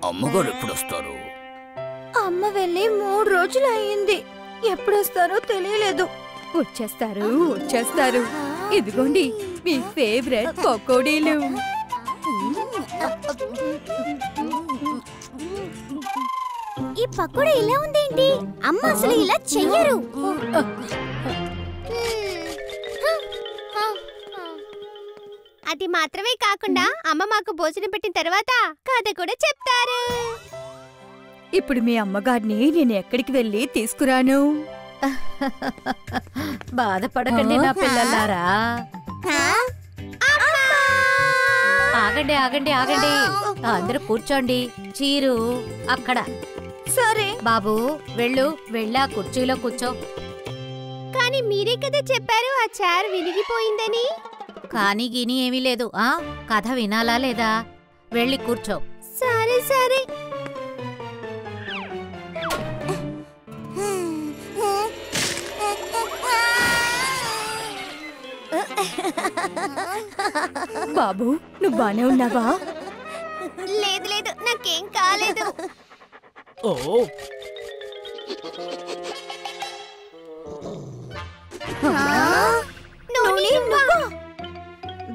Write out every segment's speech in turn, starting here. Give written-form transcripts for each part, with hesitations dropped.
అమ్మగారు ఎప్పుడొస్తారు? అమ్మ వెళ్ళి 3 రోజులు అయ్యింది. ఎప్పుడొస్తారో తెలియలేదు. వచ్చేస్తారు. ఇదిగోండి మీ ఫేవరెట్ పకోడీలు. ఈ పకోడీ ఇలా ఉందేంటి? అమ్మ అసలు ఇలా చెయ్యరు. అది మాత్రమే కాకుండా అమ్మ మాకు భోజనం పెట్టిన తర్వాత కథ కూడా చెప్తారు. ఇప్పుడు మీ అమ్మగారిని నేను ఎక్కడికి వెళ్ళి తీసుకురాను? బాధపడకండి నా పిల్లలారా. ఆగండి అందరూ కూర్చోండి. చీరు అక్కడ. సరే బాబు వెళ్ళా కుర్చీలో కూర్చో. కానీ మీరే కదా చెప్పారు ఆ చైర్ విరిగిపోయిందని. కానీ గిని ఏమీ లేదు. కథ వినాలా లేదా? వెళ్ళి కూర్చో. సరే బాబు నువ్వు బానే ఉన్నావా? లేదు నాకేం కాలేదు.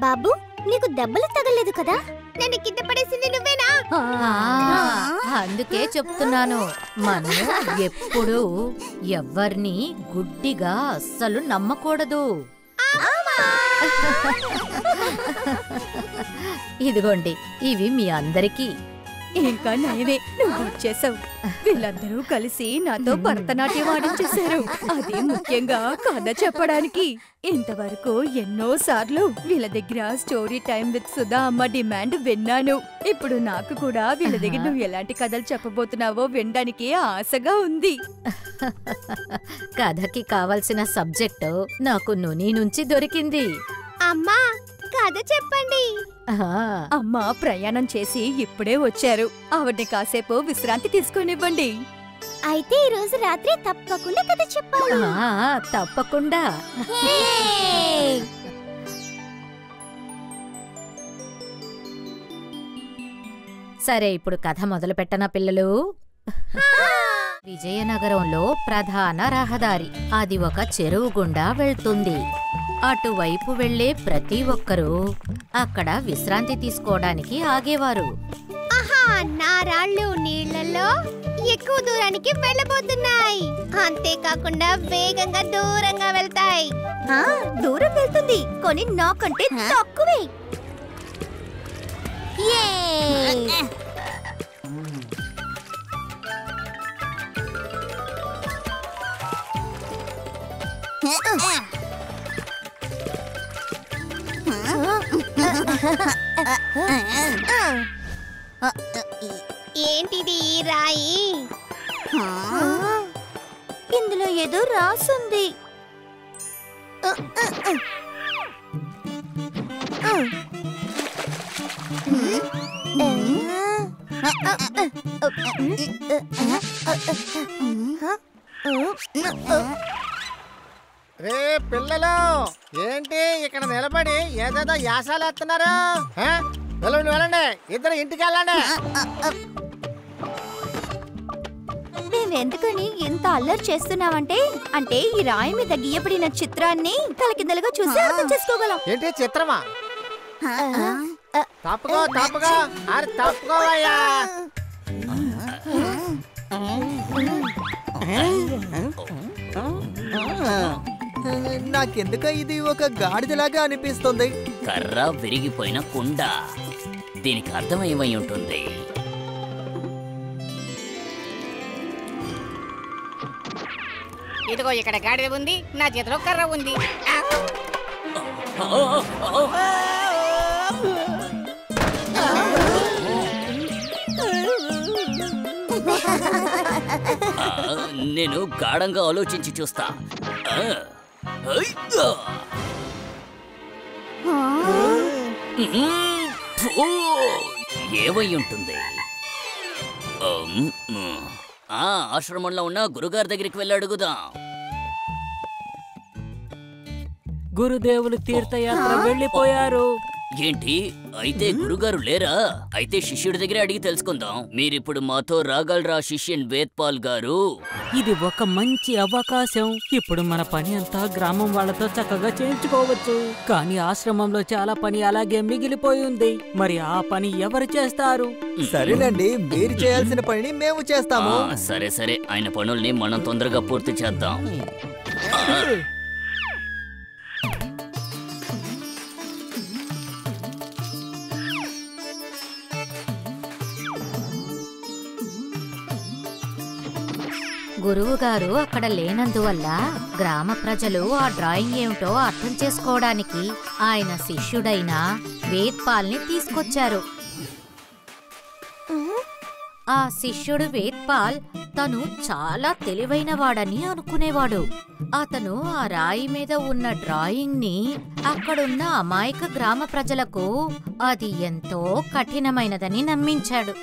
బాబు నీకు దెబ్బలు తగలేదు కదా? నన్ను కింద పడేసింది నువ్వేనా? అందుకే చెప్తున్నాను, మనం ఎప్పుడూ ఎవ్వర్ని గుడ్డిగా అస్సలు నమ్మకూడదు. ఇదిగోండి, ఇవి మీ అందరికీ. ఇంకా నయమే నువ్వు వచ్చేసావు. వీళ్ళందరూ కలిసి నాతో భరతనాట్యం ఆడించేశారు. అది ముఖ్యంగా కథ చెప్పడానికి. ఇంతవరకు ఎన్నో సార్లు వీళ్ళ దగ్గర స్టోరీ టైం విత్ సుధా అమ్మ డిమాండ్ విన్నాను. ఇప్పుడు నాకు కూడా వీళ్ళ దగ్గర నువ్వు ఎలాంటి కథలు చెప్పబోతున్నావో వినడానికి ఆశగా ఉంది. కథకి కావలసిన సబ్జెక్టు నాకు నుని నుంచి దొరికింది. అమ్మా కథ చెప్పండి. అమ్మ ప్రయాణం చేసి ఇప్పుడే వచ్చారు. ఆవిడ్ని కాసేపు విశ్రాంతి తీసుకొనివ్వండి. అయితే ఈ రోజు రాత్రి తప్పకుండా కథ చెప్పాలి. తప్పకుండా. సరే, ఇప్పుడు కథ మొదలు పెట్టనా పిల్లలు? విజయనగరంలో ప్రధాన రహదారి. అది ఒక చెరువు గుండా వెళ్తుంది. అటువైపు వెళ్లే ప్రతి ఒక్కరూ అక్కడ విశ్రాంతి తీసుకోవడానికి ఆగేవారు. నా రాళ్ళు నీళ్లలో ఎక్కువ దూరానికి వెళ్ళబోతున్నాయి. అంతేకాకుండా వేగంగా దూరంగా వెళ్తాయి. దూరం వెళ్తుంది, కొన్ని నాకంటే తక్కువే. ఏంటిది రాయి? ఇందులో ఏదో రాసుంది. రే పిల్లలు, ఏంటి ఇక్కడ నిలబడి ఏదేదో యాసాలు వేస్తున్నారు? వెళ్ళండి, ఇద్దరు ఇంటికి వెళ్ళండి. మేమెందుకని ఇంత అల్లరి చేస్తున్నామంటే ఈ రాయి మీద గీయబడిన చిత్రాన్ని తలకిందలుగా చూసి అర్థం చేసుకోగలం. ఏంటి చిత్రమా? తప్పుకోవయ్యా. నాకెందుక ఇది ఒక గాడిదలాగా అనిపిస్తుంది. కర్ర విరిగిపోయిన కుండ. దీనికి అర్థం ఏమై ఉంటుంది? ఇదిగో ఇక్కడ గాడిద ఉంది, నా చేతిలో కర్ర ఉంది. నేను గాఢంగా ఆలోచించి చూస్తా. ఏమై ఉంటుంది? ఆశ్రమంలో ఉన్న గురుగారి దగ్గరికి వెళ్ళి అడుగుదాం. గురుదేవులు తీర్థయాత్ర వెళ్ళిపోయారు. ఏంటి అయితే గురుగారు లేరా? అయితే శిష్యుడి దగ్గర అడిగి తెలుసుకుందాం. మీరిప్పుడు మాతో రాగలరా శిష్యన్ వేద్పాల్ గారు? ఇది ఒక మంచి అవకాశం. ఇప్పుడు మన పని అంతా గ్రామం వాళ్ళతో చక్కగా చేయించుకోవచ్చు. కానీ ఆశ్రమంలో చాలా పని అలాగే మిగిలిపోయి ఉంది. మరి ఆ పని ఎవరు చేస్తారు? సరేనండి, మీరు చేయాల్సిన పనిని మేము చేస్తాము. సరే సరే, ఆయన పనుల్ని మనం తొందరగా పూర్తి చేద్దాం. గురువుగారు అక్కడ లేనందువల్ల గ్రామ ప్రజలు ఆ డ్రాయింగ్ ఏమిటో అర్థం చేసుకోవడానికి ఆయన శిష్యుడైన వేద్పాల్ని తీసుకొచ్చారు. ఆ శిష్యుడు వేద్పాల్ తను చాలా తెలివైనవాడని అనుకునేవాడు. అతను ఆ రాయి మీద ఉన్న డ్రాయింగ్ ని అక్కడున్న అమాయక గ్రామ ప్రజలకు అది ఎంతో కఠినమైనదని నమ్మించాడు.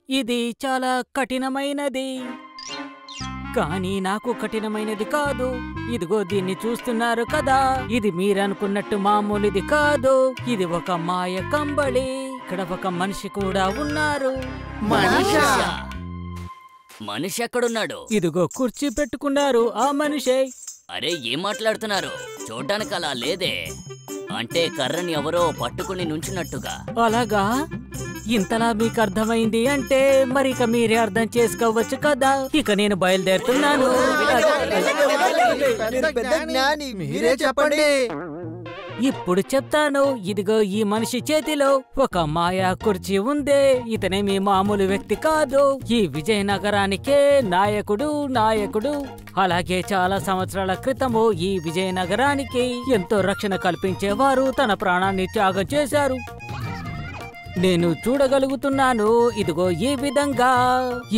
ఇది చాలా కఠినమైనది, కానీ నాకు కఠినమైనది కాదు. ఇదిగో దీన్ని చూస్తున్నారు కదా, ఇది మీరనుకున్నట్టు మామూలుది కాదు. ఇది ఒక మాయ కంబళి. ఇక్కడ ఒక మనిషి కూడా ఉన్నారు. మనిషి ఎక్కడున్నాడు? ఇదిగో కుర్చీ పెట్టుకున్నారు ఆ మనిషే. అరే ఏం మాట్లాడుతున్నారు? చూడ్డానికి అలా లేదే. అంటే కర్రని ఎవరో పట్టుకుని నుంచున్నట్టుగా. అలాగా? ఇంతలా మీకు అర్థమైంది అంటే మరి ఇక మీరే అర్థం చేసుకోవచ్చు కదా. ఇక నేను బయలుదేరుతున్నాను. పెద్ద జ్ఞాని, మీరే చెప్పండి. ఇప్పుడు చెప్తాను. ఇదిగో ఈ మనిషి చేతిలో ఒక మాయా కుర్చీ ఉందే. ఇతనే మీ మామూలు వ్యక్తి కాదు. ఈ విజయనగరానికే నాయకుడు. అలాగే చాలా సంవత్సరాల క్రితము ఈ విజయనగరానికి ఎంతో రక్షణ కల్పించేవారు తన ప్రాణాన్ని త్యాగం చేశారు. నేను చూడగలుగుతున్నాను. ఇదిగో ఈ విధంగా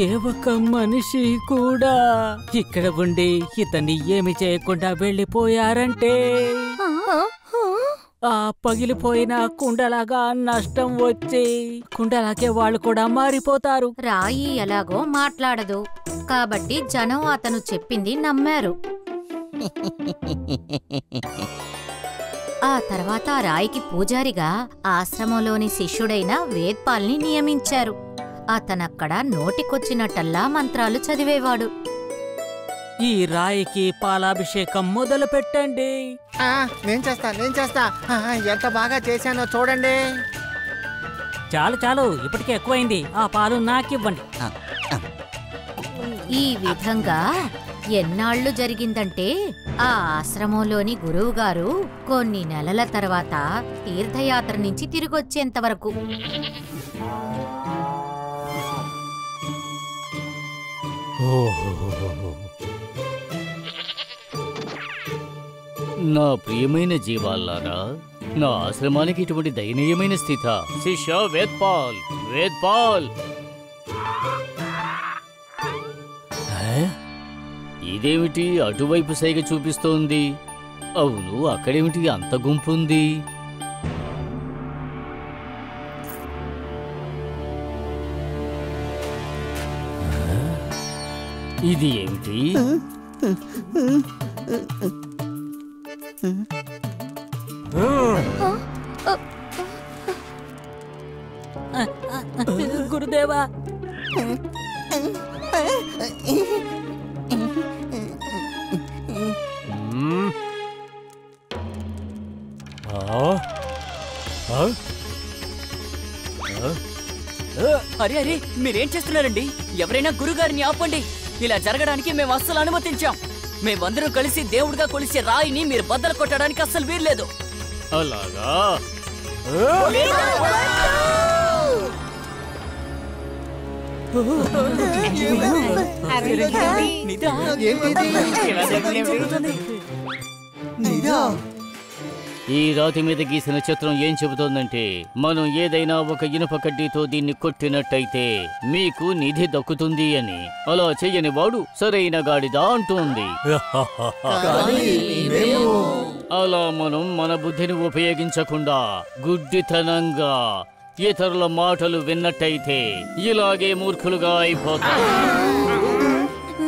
ఏ ఒక్క మనిషి కూడా ఇక్కడ ఉండి ఇతన్ని ఏమి చేయకుండా వెళ్ళిపోయారంటే ఆ పగిలిపోయిన కుండలాగా నష్టం వచ్చి కుండలాగే వాళ్ళు కూడా మారిపోతారు. రాయి ఎలాగో మాట్లాడదు కాబట్టి జనం అతను చెప్పింది నమ్మారు. ఆ తర్వాత ఆ రాయికి పూజారిగా ఆశ్రమంలోని శిష్యుడైన వేద్పాల్ని నియమించారు. అతనక్కడ నోటికొచ్చినట్టల్లా మంత్రాలు చదివేవాడు. ఈ రాయికి పాలాభిషేకం మొదలు పెట్టండి. నేను చేస్తా. ఎంత బాగా చేశానో చూడండి. చాలు ఇప్పటికే ఎక్కువైంది. ఆ పాలు నాకివ్వండి. ఈ విధంగా ఎన్నాళ్లు జరిగిందంటే ఆ ఆశ్రమంలోని గురువుగారు కొన్ని నెలల తర్వాత తీర్థయాత్ర నుంచి తిరిగొచ్చేంత వరకు. నా ప్రియమైన జీవాల్లారా, నా ఆశ్రమానికి ఇటువంటి దయనీయమైన స్థితి. శిష్య వేద్పాల్. ఇదేమిటి అటువైపు సైగ చూపిస్తోంది? అవును, అక్కడేమిటి అంత గుంపుంది? ఇది ఏమిటి? గురుదేవా, అరే మీరేం చేస్తున్నారండి? ఎవరైనా గురుగారిని ఆపండి. ఇలా జరగడానికి మేము అస్సలు అనుమతించాం. మేమందరం కలిసి దేవుడిగా కొలిసే రాయిని మీరు బద్దలు కొట్టడానికి అస్సలు వీల్లేదు. అలాగా? ఈ రాతి మీద గీసిన చిత్రం ఏం చెబుతోందంటే, మనం ఏదైనా ఒక ఇనుప కడ్డీతో దీన్ని కొట్టినట్టయితే మీకు నిధి దక్కుతుంది అని. అలా చెయ్యని వాడు సరైన గాడిద అంటోంది. అలా మనం మన బుద్ధిని ఉపయోగించకుండా గుడ్డితనంగా ఇతరుల మాటలు విన్నట్టయితే ఇలాగే మూర్ఖులుగా అయిపోతాం.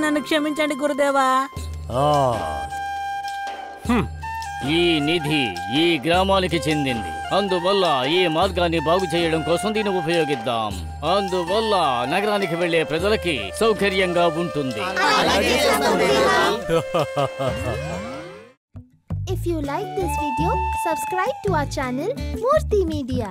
నన్ను క్షమించండి గురుదేవా. ఈ నిధి ఈ గ్రామానికి చెందింది. అందువల్ల ఈ మార్గాన్ని బాగు చేయడం కోసం దీన్ని ఉపయోగిద్దాం. అందువల్ల నగరానికి వెళ్లే ప్రజలకి సౌకర్యంగా ఉంటుంది. If you like this video, subscribe to our channel Murthy Media.